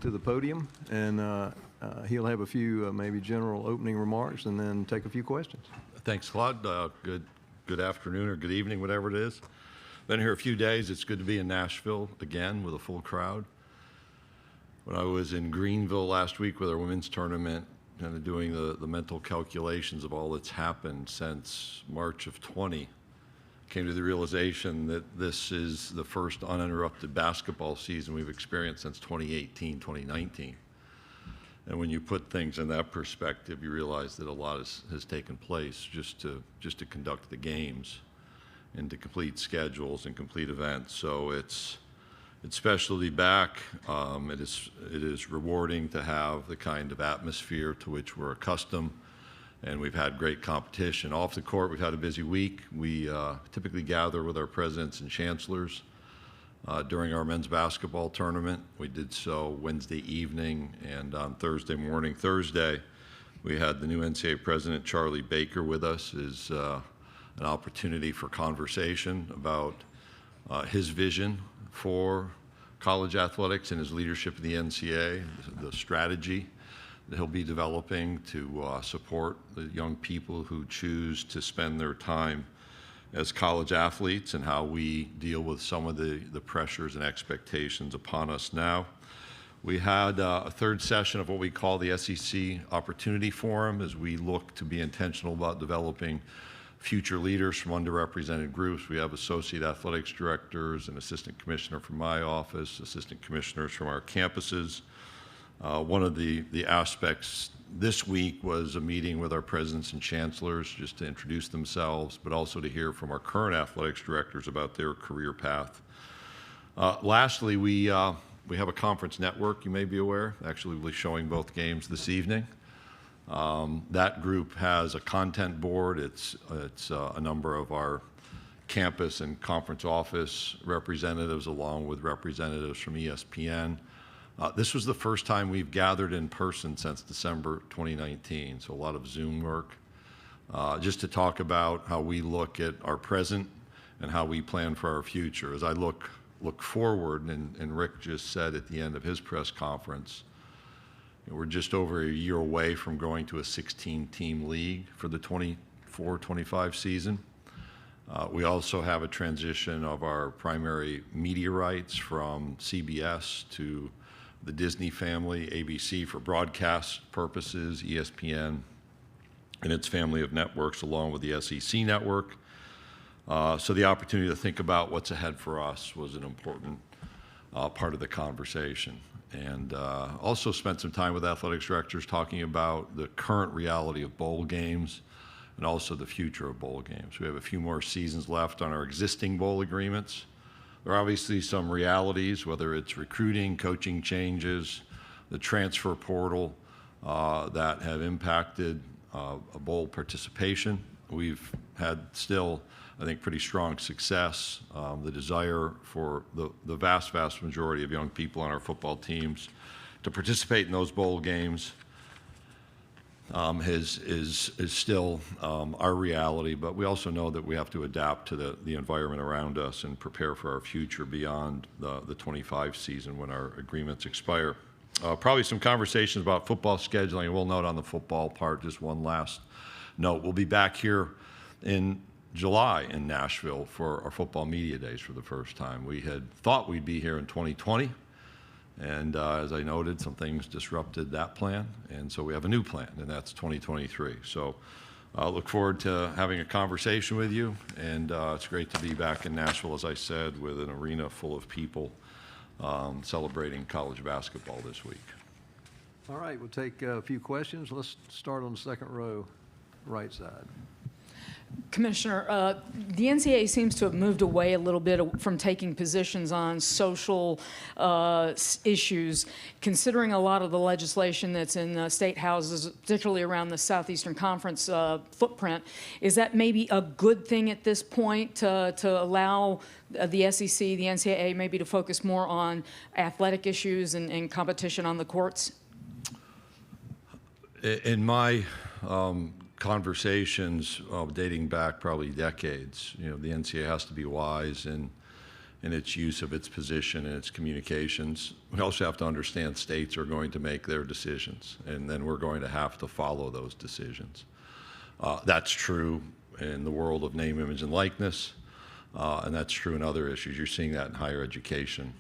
to the podium, and he'll have a few maybe general opening remarks and then take a few questions. Thanks, Claude. Good afternoon or good evening, whatever it is. Been here a few days. It's good to be in Nashville again with a full crowd. When I was in Greenville last week with our women's tournament, kind of doing the mental calculations of all that's happened since March of 20, came to the realization that this is the first uninterrupted basketball season we've experienced since 2018, 2019. And when you put things in that perspective, you realize that a lot has taken place just to conduct the games and to complete schedules and complete events. So it's special to be back. It is rewarding to have the kind of atmosphere to which we're accustomed, and we've had great competition. Off the court, we've had a busy week. We typically gather with our presidents and chancellors during our men's basketball tournament. We did so Wednesday evening, and on Thursday morning. Thursday, we had the new NCAA president, Charlie Baker, with us. Is an opportunity for conversation about his vision for college athletics and his leadership of the NCAA, the strategy that he'll be developing to support the young people who choose to spend their time as college athletes, and how we deal with some of the pressures and expectations upon us now. We had a third session of what we call the SEC Opportunity Forum, as we look to be intentional about developing future leaders from underrepresented groups. We have associate athletics directors, an assistant commissioner from my office, assistant commissioners from our campuses. One of the aspects this week was a meeting with our presidents and chancellors just to introduce themselves, but also to hear from our current athletics directors about their career path. Lastly, we have a conference network, you may be aware. Actually, we'll be showing both games this evening. That group has a content board. It's a number of our campus and conference office representatives, along with representatives from ESPN. This was the first time we've gathered in person since December 2019, so a lot of Zoom work, just to talk about how we look at our present and how we plan for our future. As I look forward, and Rick just said at the end of his press conference, we're just over a year away from going to a 16-team league for the 24-25 season. We also have a transition of our primary media rights from CBS to the Disney family, ABC for broadcast purposes, ESPN and its family of networks, along with the SEC network. So the opportunity to think about what's ahead for us was an important part of the conversation. And also spent some time with athletics directors talking about the current reality of bowl games and also the future of bowl games. We have a few more seasons left on our existing bowl agreements. There are obviously some realities, whether it's recruiting, coaching changes, the transfer portal, that have impacted a bowl participation. We've had still, I think, pretty strong success. The desire for the vast majority of young people on our football teams to participate in those bowl games is still our reality, but we also know that we have to adapt to the environment around us and prepare for our future beyond the 25 season when our agreements expire. Probably some conversations about football scheduling. I will note on the football part, just one last note. We'll be back here in July in Nashville for our football media days for the first time. We had thought we'd be here in 2020, and as I noted, some things disrupted that plan, and so we have a new plan, and that's 2023. So I look forward to having a conversation with you, and it's great to be back in Nashville, as I said, with an arena full of people celebrating college basketball this week. All right, we'll take a few questions. Let's start on the second row, right side. Commissioner, the NCAA seems to have moved away a little bit from taking positions on social issues, considering a lot of the legislation that's in state houses, particularly around the Southeastern Conference footprint. Is that maybe a good thing at this point to allow the SEC, the NCAA, maybe to focus more on athletic issues and competition on the courts? In my conversations dating back probably decades, the NCAA has to be wise in in its use of its position and its communications. We also have to understand states are going to make their decisions, and then we're going to have to follow those decisions. That's true in the world of name, image, and likeness, and that's true in other issues. You're seeing that in higher education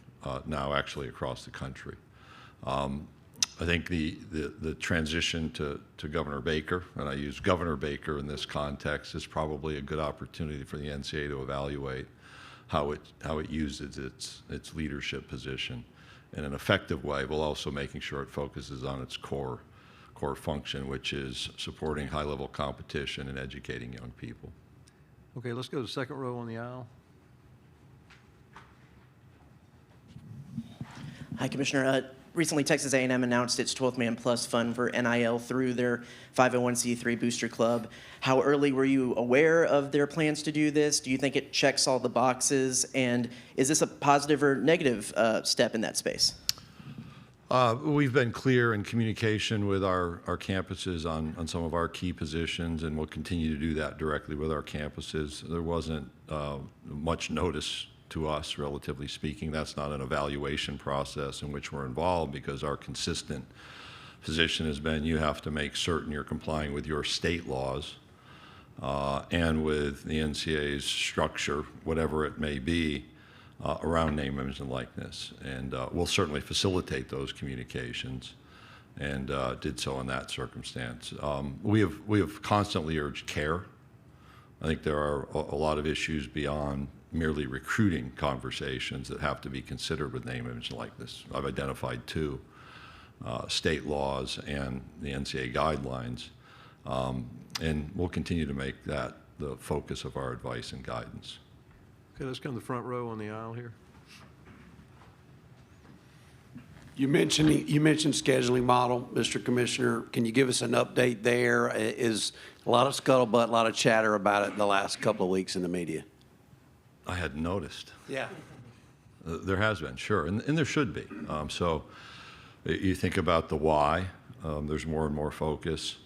now, actually across the country. I think the transition to Governor Baker, and I use Governor Baker in this context, is probably a good opportunity for the NCAA to evaluate how it uses its leadership position in an effective way, while also making sure it focuses on its core function, which is supporting high-level competition and educating young people. Okay, let's go to the second row on the aisle. Hi, Commissioner. Recently, Texas A&M announced its 12th Man Plus fund for NIL through their 501c3 booster club. How early were you aware of their plans to do this? Do you think it checks all the boxes? And is this a positive or negative step in that space? We've been clear in communication with our campuses on some of our key positions, and we'll continue to do that directly with our campuses. There wasn't much notice to us, relatively speaking. That's not an evaluation process in which we're involved, because our consistent position has been you have to make certain you're complying with your state laws and with the NCAA's structure, whatever it may be, around name, image, and likeness. And we'll certainly facilitate those communications, and did so in that circumstance. We have constantly urged care. I think there are a lot of issues beyond merely recruiting conversations that have to be considered with name, image, and likeness. I've identified two, state laws and the NCAA guidelines, and we'll continue to make that the focus of our advice and guidance. Okay, let's come to the front row on the aisle here. You mentioned scheduling model, Mr. Commissioner. Can you give us an update there? Is a lot of scuttlebutt, a lot of chatter about it the last couple of weeks in the media? I hadn't noticed. Yeah. There has been, sure, and there should be. So you think about the why. There's more and more focus.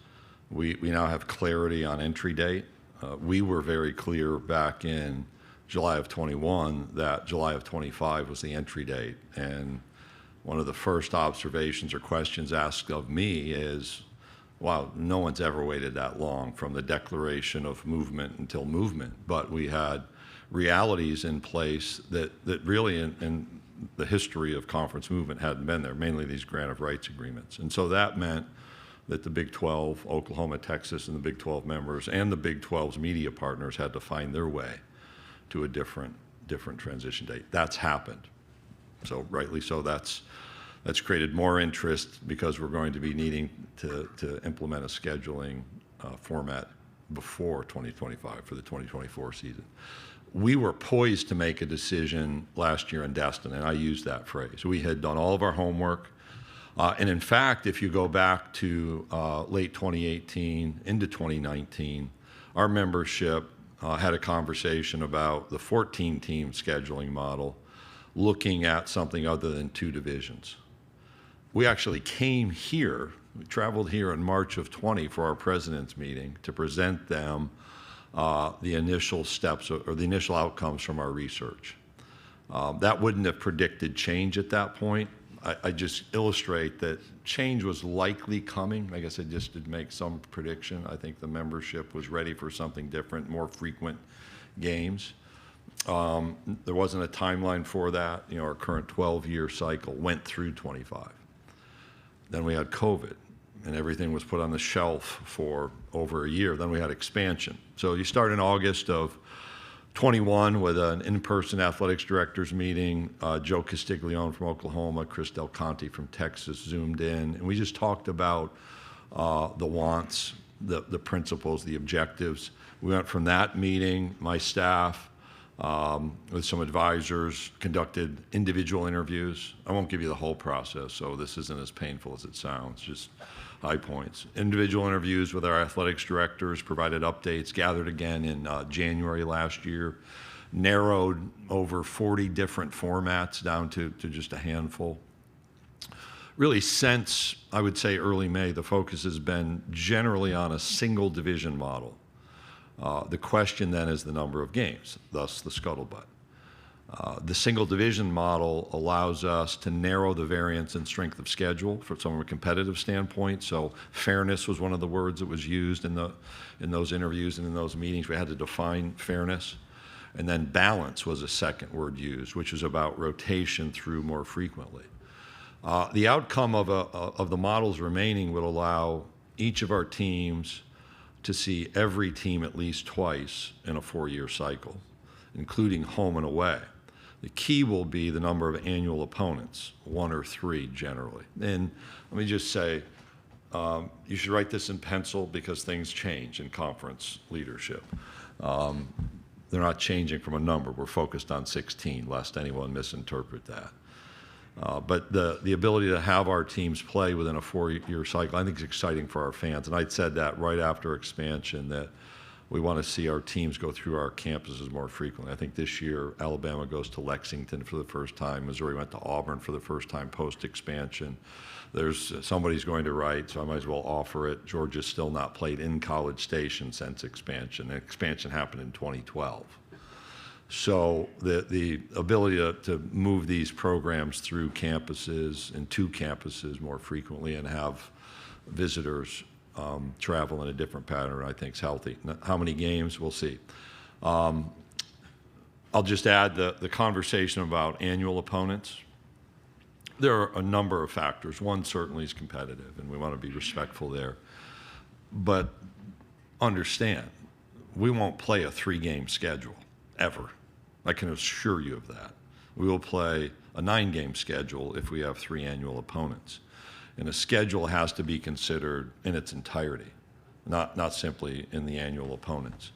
We now have clarity on entry date. We were very clear back in July of 21 that July of 25 was the entry date. And one of the first observations or questions asked of me is, wow, no one's ever waited that long from the declaration of movement until movement. But we had realities in place that really in the history of conference movement hadn't been there, mainly these grant of rights agreements. And so that meant that the Big 12, Oklahoma, Texas, and the Big 12 members and the Big 12's media partners had to find their way to a different transition date. That's happened. So rightly so, that's created more interest, because we're going to be needing to implement a scheduling format before 2025 for the 2024 season. We were poised to make a decision last year in Destin, and I use that phrase. We had done all of our homework. And in fact, if you go back to late 2018 into 2019, our membership had a conversation about the 14-team scheduling model, looking at something other than two divisions. We actually came here, we traveled here in March of 20 for our president's meeting to present them the initial steps or the initial outcomes from our research. That wouldn't have predicted change at that point. I just illustrate that change was likely coming. I guess I just did make some prediction. I think the membership was ready for something different, more frequent games. There wasn't a timeline for that. You know, our current 12-year cycle went through 25. Then we had COVID, and everything was put on the shelf for over a year. Then we had expansion. So you start in August of 21 with an in-person athletics directors meeting. Joe Castiglione from Oklahoma, Chris Del Conte from Texas zoomed in, and we just talked about the wants, the principles, the objectives. We went from that meeting, my staff, with some advisors, conducted individual interviews. I won't give you the whole process, so this isn't as painful as it sounds, just high points. Individual interviews with our athletics directors, provided updates, gathered again in January last year, narrowed over 40 different formats down to just a handful. Really, since, I would say, early May, the focus has been generally on a single division model. The question then is the number of games, thus the scuttlebutt. The single division model allows us to narrow the variance in strength of schedule from a competitive standpoint. So fairness was one of the words that was used in those interviews and in those meetings. We had to define fairness. And then balance was a second word used, which is about rotation through more frequently. The outcome of the models remaining would allow each of our teams to see every team at least twice in a 4-year cycle, including home and away. The key will be the number of annual opponents, 1 or 3 generally. And let me just say, you should write this in pencil because things change in conference leadership. They're not changing from a number. We're focused on 16, lest anyone misinterpret that. But the ability to have our teams play within a 4-year cycle, I think is exciting for our fans. And I'd said that right after expansion, that we want to see our teams go through our campuses more frequently. I think this year, Alabama goes to Lexington for the first time. Missouri went to Auburn for the first time post-expansion. Somebody's going to write, so I might as well offer it. Georgia's still not played in College Station since expansion. And expansion happened in 2012. So the ability to move these programs through campuses and to campuses more frequently and have visitors travel in a different pattern, I think is healthy. How many games? We'll see. I'll just add the conversation about annual opponents. There are a number of factors. One certainly is competitive, and we want to be respectful there. But understand, we won't play a 3-game schedule, ever. I can assure you of that. We will play a 9-game schedule if we have 3 annual opponents. And a schedule has to be considered in its entirety, not simply in the annual opponents.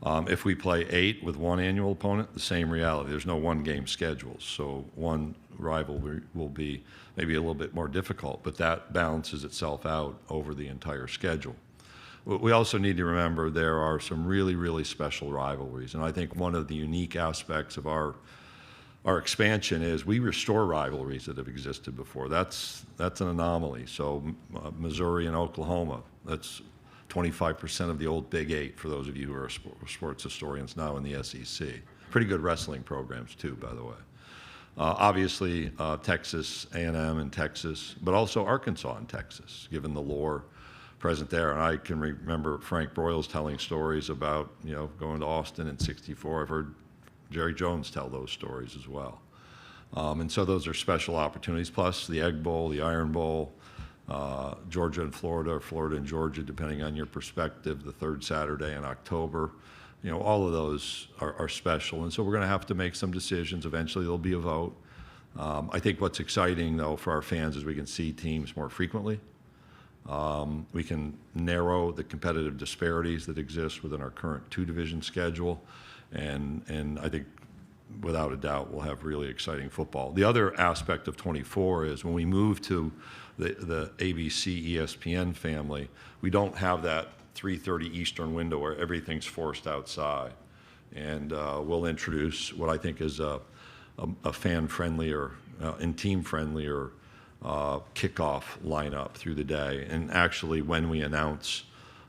If we play 8 with 1 annual opponent, the same reality. There's no 1-game schedules, so one rivalry will be maybe a little bit more difficult, but that balances itself out over the entire schedule. We also need to remember there are some really, really special rivalries, and I think one of the unique aspects of our expansion is we restore rivalries that have existed before. That's an anomaly. So Missouri and Oklahoma, that's 25% of the old Big 8 for those of you who are sports historians now in the SEC. Pretty good wrestling programs too, by the way. Obviously, Texas A&M and Texas, but also Arkansas and Texas, given the lore present there. And I can remember Frank Broyles telling stories about, going to Austin in '64. I've heard Jerry Jones tell those stories as well. And so those are special opportunities, plus the Egg Bowl, the Iron Bowl, Georgia and Florida, or Florida and Georgia, depending on your perspective, the 3rd Saturday in October. All of those are special. And so we're going to have to make some decisions. Eventually there'll be a vote. I think what's exciting, though, for our fans is we can see teams more frequently. We can narrow the competitive disparities that exist within our current 2-division schedule. And I think, without a doubt, we'll have really exciting football. The other aspect of 24 is when we move to the ABC ESPN family, we don't have that 3:30 Eastern window where everything's forced outside. And we'll introduce what I think is a fan-friendlier and team-friendlier kickoff lineup through the day. And actually, when we announce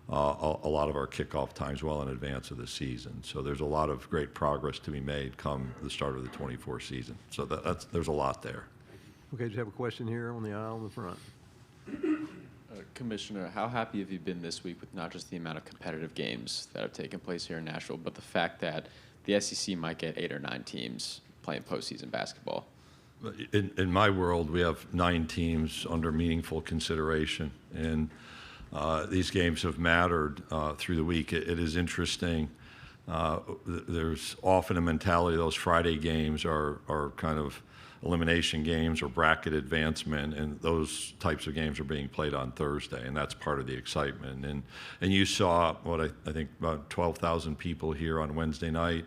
a lot of our kickoff times well in advance of the season. So there's a lot of great progress to be made come the start of the 24 season. So there's a lot there. Okay, do you have a question here on the aisle in the front? Commissioner, how happy have you been this week with not just the amount of competitive games that have taken place here in Nashville, but the fact that the SEC might get 8 or 9 teams playing postseason basketball? In my world, we have 9 teams under meaningful consideration, and these games have mattered through the week. It is interesting. There's often a mentality those Friday games are kind of elimination games or bracket advancement, and those types of games are being played on Thursday, and that's part of the excitement. And you saw what I think about 12,000 people here on Wednesday night,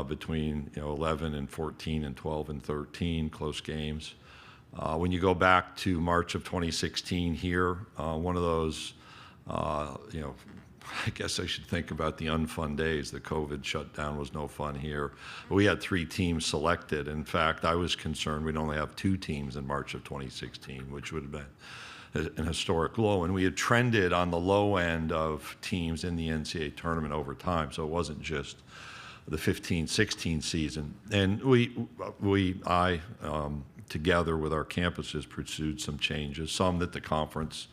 between 11 and 14 and 12 and 13 close games. When you go back to March of 2016 here, one of those, I guess I should think about the unfun days. The COVID shutdown was no fun here. We had 3 teams selected. In fact, I was concerned we'd only have 2 teams in March of 2016, which would have been an historic low. And we had trended on the low end of teams in the NCAA tournament over time. So it wasn't just the 15-16 season. And I, together with our campuses, pursued some changes, some that the conference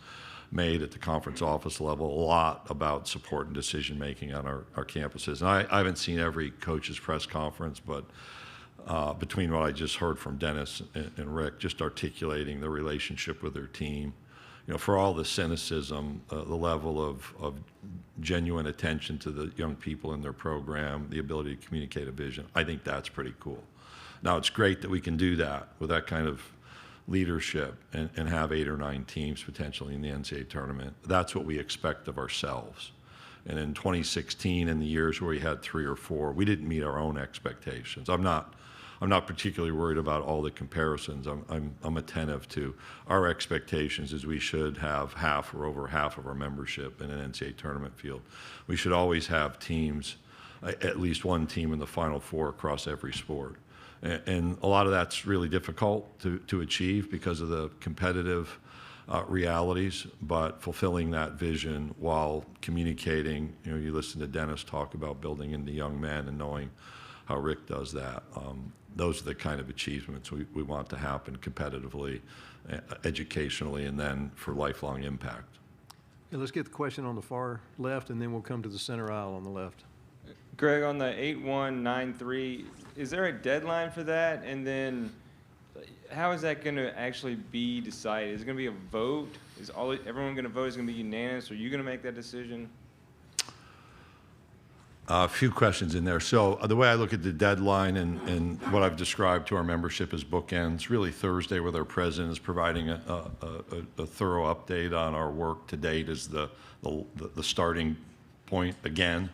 made at the conference office level, a lot about support and decision-making on our campuses. And I haven't seen every coach's press conference, but between what I just heard from Dennis and Rick, just articulating the relationship with their team, for all the cynicism, the level of genuine attention to the young people in their program, the ability to communicate a vision, I think that's pretty cool. Now, it's great that we can do that with that kind of leadership and have 8 or 9 teams potentially in the NCAA tournament. That's what we expect of ourselves. And in 2016 and the years where we had 3 or 4, we didn't meet our own expectations. I'm not particularly worried about all the comparisons. I'm attentive to our expectations as we should have half or over half of our membership in an NCAA tournament field. We should always have teams, at least one team in the Final Four across every sport. And a lot of that's really difficult to achieve because of the competitive realities, but fulfilling that vision while communicating, you listen to Dennis talk about building into young men and knowing how Rick does that. Those are the kind of achievements we want to happen competitively, educationally, and then for lifelong impact. Okay, let's get the question on the far left, and then we'll come to the center aisle on the left. Greg, on the 8-1-9-3, is there a deadline for that? And then how is that going to actually be decided? Is it going to be a vote? Is everyone going to vote? Is it going to be unanimous? Are you going to make that decision? A few questions in there. So the way I look at the deadline and what I've described to our membership as bookends, really Thursday with our president is providing a thorough update on our work to date as the starting point again,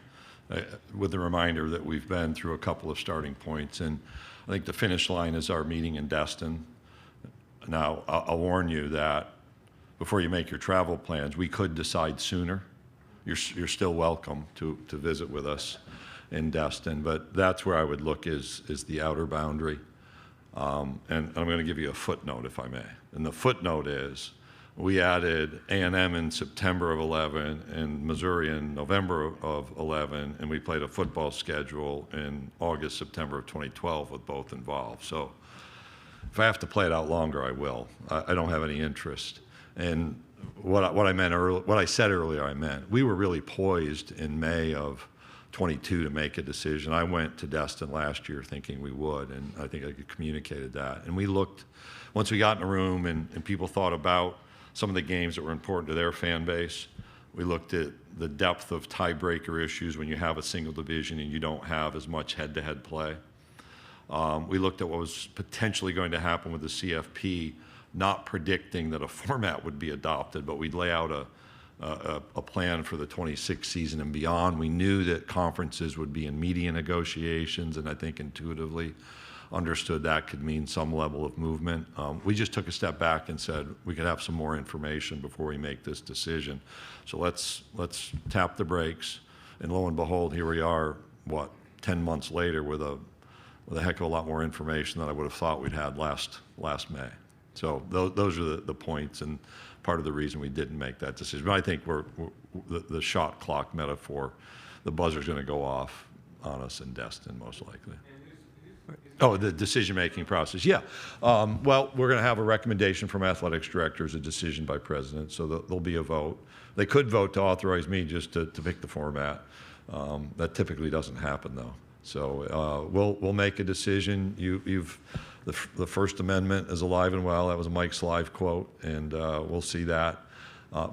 with the reminder that we've been through a couple of starting points. And I think the finish line is our meeting in Destin. Now, I'll warn you that before you make your travel plans, we could decide sooner. You're still welcome to visit with us in Destin, but that's where I would look is the outer boundary. And I'm going to give you a footnote, if I may. And the footnote is we added A&M in September of 11 and Missouri in November of 11, and we played a football schedule in August, September of 2012 with both involved. So if I have to play it out longer, I will. I don't have any interest. And what I said earlier, I meant. We were really poised in May of 22 to make a decision. I went to Destin last year thinking we would, and I think I communicated that. And we looked, once we got in a room and people thought about some of the games that were important to their fan base, we looked at the depth of tiebreaker issues when you have a single division and you don't have as much head-to-head play. We looked at what was potentially going to happen with the CFP, not predicting that a format would be adopted, but we'd lay out a plan for the 26th season and beyond. We knew that conferences would be in media negotiations, and I think intuitively understood that could mean some level of movement. We just took a step back and said we could have some more information before we make this decision. So let's tap the brakes, and lo and behold, here we are, 10 months later with a heck of a lot more information than I would have thought we'd had last May. So those are the points and part of the reason we didn't make that decision. But I think the shot clock metaphor, the buzzer's going to go off on us in Destin most likely. Oh, the decision-making process. Yeah. Well, we're going to have a recommendation from athletics directors, a decision by president, so there'll be a vote. They could vote to authorize me just to pick the format. That typically doesn't happen, though. So we'll make a decision. The First Amendment is alive and well. That was a Mike Slive quote, and we'll see that.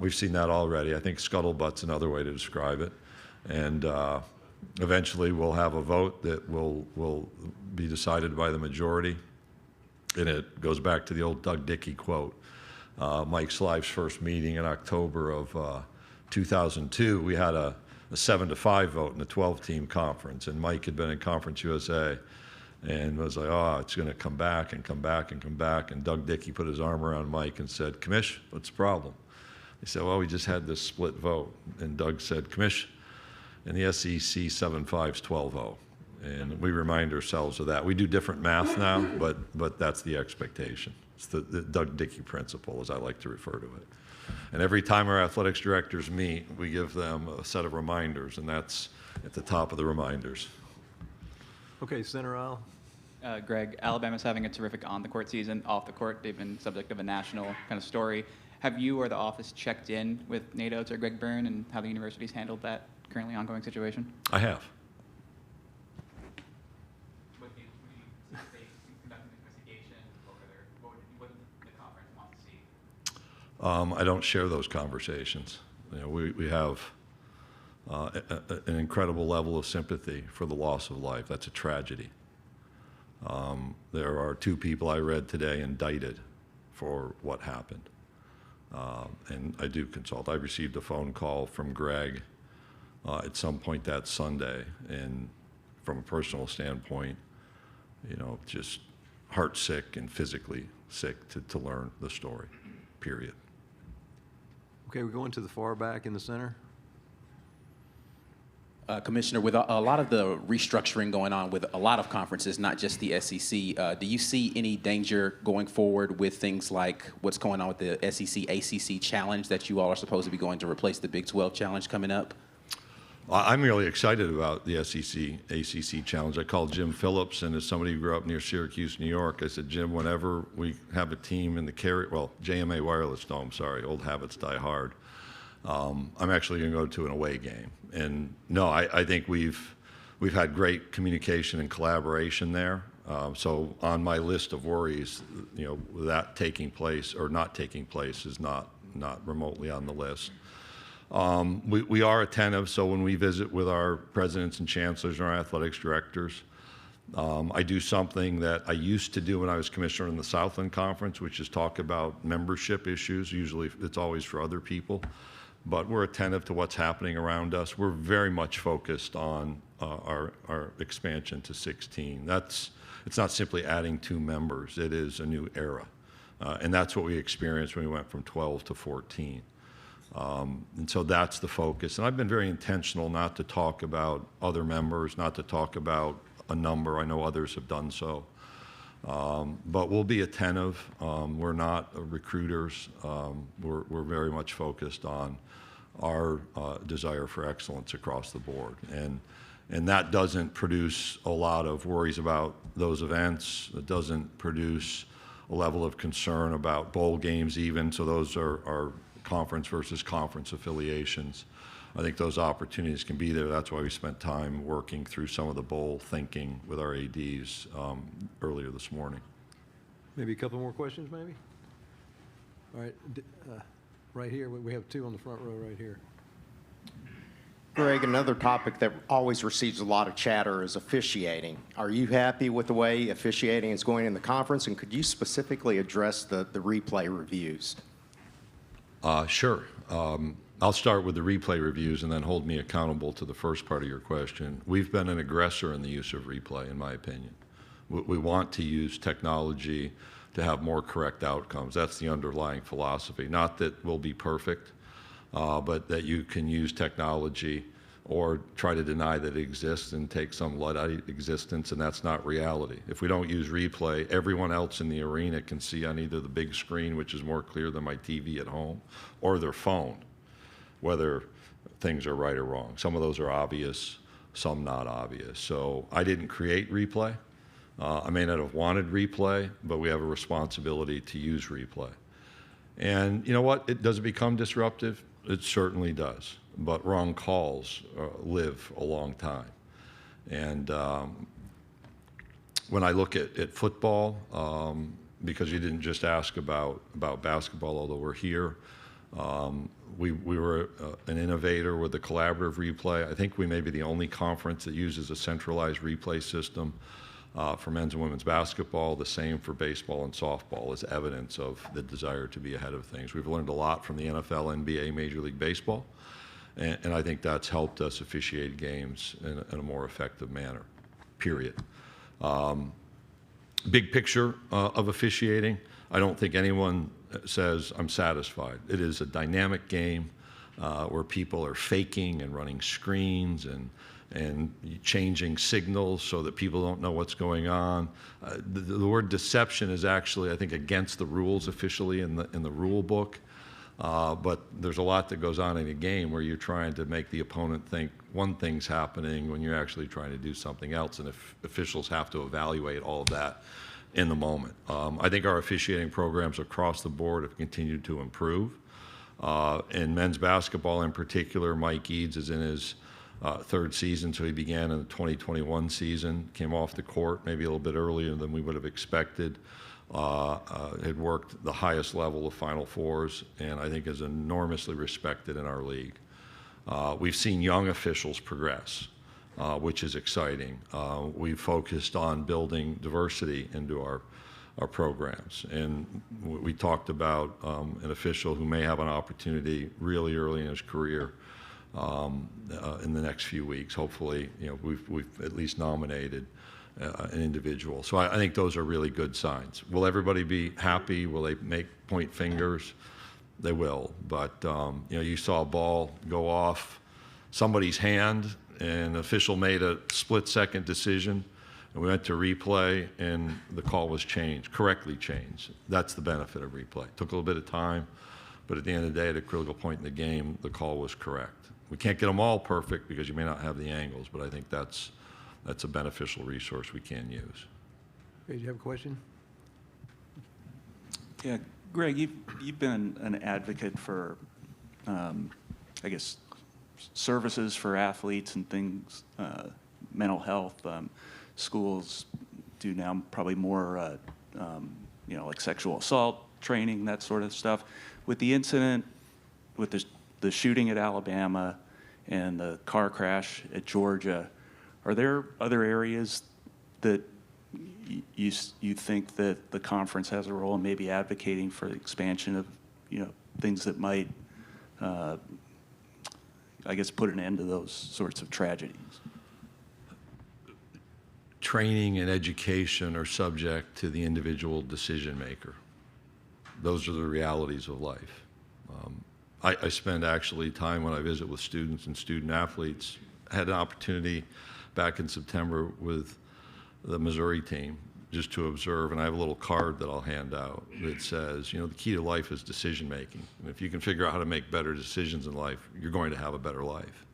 We've seen that already. I think scuttlebutt's another way to describe it. And eventually we'll have a vote that will be decided by the majority. And it goes back to the old Doug Dickey quote. Mike Slive's first meeting in October of 2002, we had a 7-5 vote in the 12-team conference, and Mike had been in Conference USA and was like, oh, it's going to come back and come back and come back. And Doug Dickey put his arm around Mike and said, Commish, what's the problem? He said, well, we just had this split vote. And Doug said, Commish, in the SEC, 7-5's 12-0. And we remind ourselves of that. We do different math now, but that's the expectation. It's the Doug Dickey principle, as I like to refer to it. And every time our athletics directors meet, we give them a set of reminders, and that's at the top of the reminders. Okay, center aisle. Greg, Alabama's having a terrific on-the-court season. Off the court, they've been subject of a national kind of story. Have you or the office checked in with Nate Oates or Greg Byrne and how the university's handled that currently ongoing situation? I have. Would they conduct an investigation? What would the conference want to see? I don't share those conversations. You know, we have an incredible level of sympathy for the loss of life. That's a tragedy. There are 2 people I read today indicted for what happened. And I do consult. I received a phone call from Greg at some point that Sunday, and from a personal standpoint, you know, just heart sick and physically sick to learn the story, period. Okay, we're going to the far back in the center. Commissioner, with a lot of the restructuring going on with a lot of conferences, not just the SEC, do you see any danger going forward with things like what's going on with the SEC-ACC challenge that you all are supposed to be going to replace the Big 12 challenge coming up? I'm really excited about the SEC-ACC challenge. I called Jim Phillips, and as somebody who grew up near Syracuse, New York, I said, Jim, whenever we have a team in the JMA Wireless Dome, sorry, old habits die hard, I'm actually going to go to an away game. And no, I think we've had great communication and collaboration there. So on my list of worries, you know, that taking place or not taking place is not remotely on the list. We are attentive, so when we visit with our presidents and chancellors and our athletics directors, I do something that I used to do when I was commissioner in the Southland Conference, which is talk about membership issues. Usually it's always for other people, but we're attentive to what's happening around us. We're very much focused on our expansion to 16. It's not simply adding 2 members, it is a new era. And that's what we experienced when we went from 12 to 14. And so that's the focus. And I've been very intentional not to talk about other members, not to talk about a number. I know others have done so. But we'll be attentive. We're not recruiters. We're very much focused on our desire for excellence across the board. And that doesn't produce a lot of worries about those events. It doesn't produce a level of concern about bowl games even. So those are conference versus conference affiliations. I think those opportunities can be there. That's why we spent time working through some of the bowl thinking with our ADs earlier this morning. Maybe a couple more questions, maybe? All right, right here, we have 2 on the front row right here. Greg, another topic that always receives a lot of chatter is officiating. Are you happy with the way officiating is going in the conference, and could you specifically address the replay reviews? Sure. I'll start with the replay reviews and then hold me accountable to the first part of your question. We've been an aggressor in the use of replay, in my opinion. We want to use technology to have more correct outcomes. That's the underlying philosophy. Not that we'll be perfect, but that you can use technology or try to deny that it exists and take some Luddite existence, and that's not reality. If we don't use replay, everyone else in the arena can see on either the big screen, which is more clear than my TV at home, or their phone, whether things are right or wrong. Some of those are obvious, some not obvious. So I didn't create replay. I may not have wanted replay, but we have a responsibility to use replay. And you know what? Does it become disruptive? It certainly does. But wrong calls live a long time. And when I look at football, because you didn't just ask about basketball, although we're here, we were an innovator with the collaborative replay. I think we may be the only conference that uses a centralized replay system for men's and women's basketball. The same for baseball and softball as evidence of the desire to be ahead of things. We've learned a lot from the NFL, NBA, Major League Baseball. And I think that's helped us officiate games in a more effective manner, period. Big picture of officiating, I don't think anyone says I'm satisfied. It is a dynamic game where people are faking and running screens and changing signals so that people don't know what's going on. The word deception is actually, I think, against the rules officially in the rule book. But there's a lot that goes on in a game where you're trying to make the opponent think one thing's happening when you're actually trying to do something else, and if officials have to evaluate all of that in the moment. I think our officiating programs across the board have continued to improve. In men's basketball in particular, Mike Eads is in his third season, so he began in the 2021 season, came off the court maybe a little bit earlier than we would have expected. Had worked the highest level of Final Fours, and I think is enormously respected in our league. We've seen young officials progress, which is exciting. We've focused on building diversity into our programs, and we talked about an official who may have an opportunity really early in his career in the next few weeks. Hopefully, we've at least nominated an individual. So I think those are really good signs. Will everybody be happy? Will they point fingers? They will. But you saw a ball go off somebody's hand, and an official made a split-second decision, and we went to replay, and the call was changed, correctly changed. That's the benefit of replay. It took a little bit of time, but at the end of the day, at a critical point in the game, the call was correct. We can't get them all perfect because you may not have the angles, but I think that's a beneficial resource we can use. Did you have a question? Yeah, Greg, you've been an advocate for, I guess, services for athletes and things, mental health. Schools do now probably more, like sexual assault training, that sort of stuff. With the incident, with the shooting at Alabama and the car crash at Georgia, are there other areas that you think that the conference has a role in maybe advocating for the expansion of, things that might, I guess, put an end to those sorts of tragedies? Training and education are subject to the individual decision maker. Those are the realities of life. I spend actually time when I visit with students and student athletes. I had an opportunity back in September with the Missouri team just to observe, and I have a little card that I'll hand out that says, the key to life is decision making. And if you can figure out how to make better decisions in life, you're going to have a better life.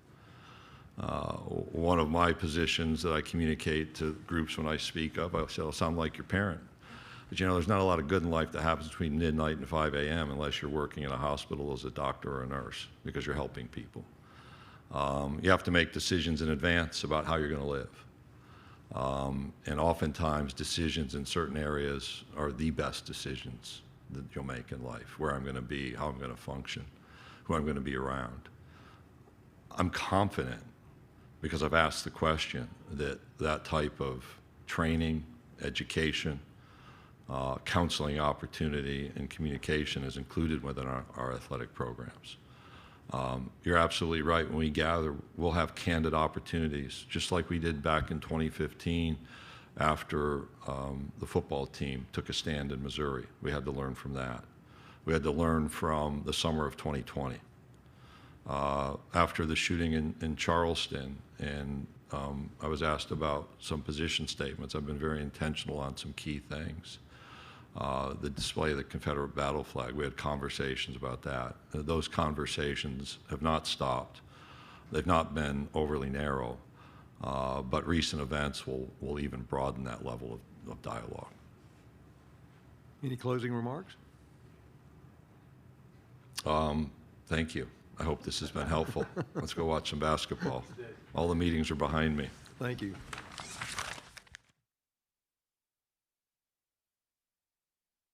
One of my positions that I communicate to groups when I speak up, I say, I'll sound like your parent. But there's not a lot of good in life that happens between midnight and 5 a.m. unless you're working in a hospital as a doctor or a nurse, because you're helping people. You have to make decisions in advance about how you're going to live. And oftentimes decisions in certain areas are the best decisions that you'll make in life, where I'm going to be, how I'm going to function, who I'm going to be around. I'm confident, because I've asked the question, that that type of training, education, counseling opportunity, and communication is included within our athletic programs. You're absolutely right. When we gather, we'll have candid opportunities, just like we did back in 2015 after the football team took a stand in Missouri. We had to learn from that. We had to learn from the summer of 2020. After the shooting in Charleston, and I was asked about some position statements. I've been very intentional on some key things. The display of the Confederate battle flag, we had conversations about that. Those conversations have not stopped. They've not been overly narrow, but recent events will even broaden that level of dialogue. Any closing remarks? Thank you. I hope this has been helpful. Let's go watch some basketball. All the meetings are behind me. Thank you.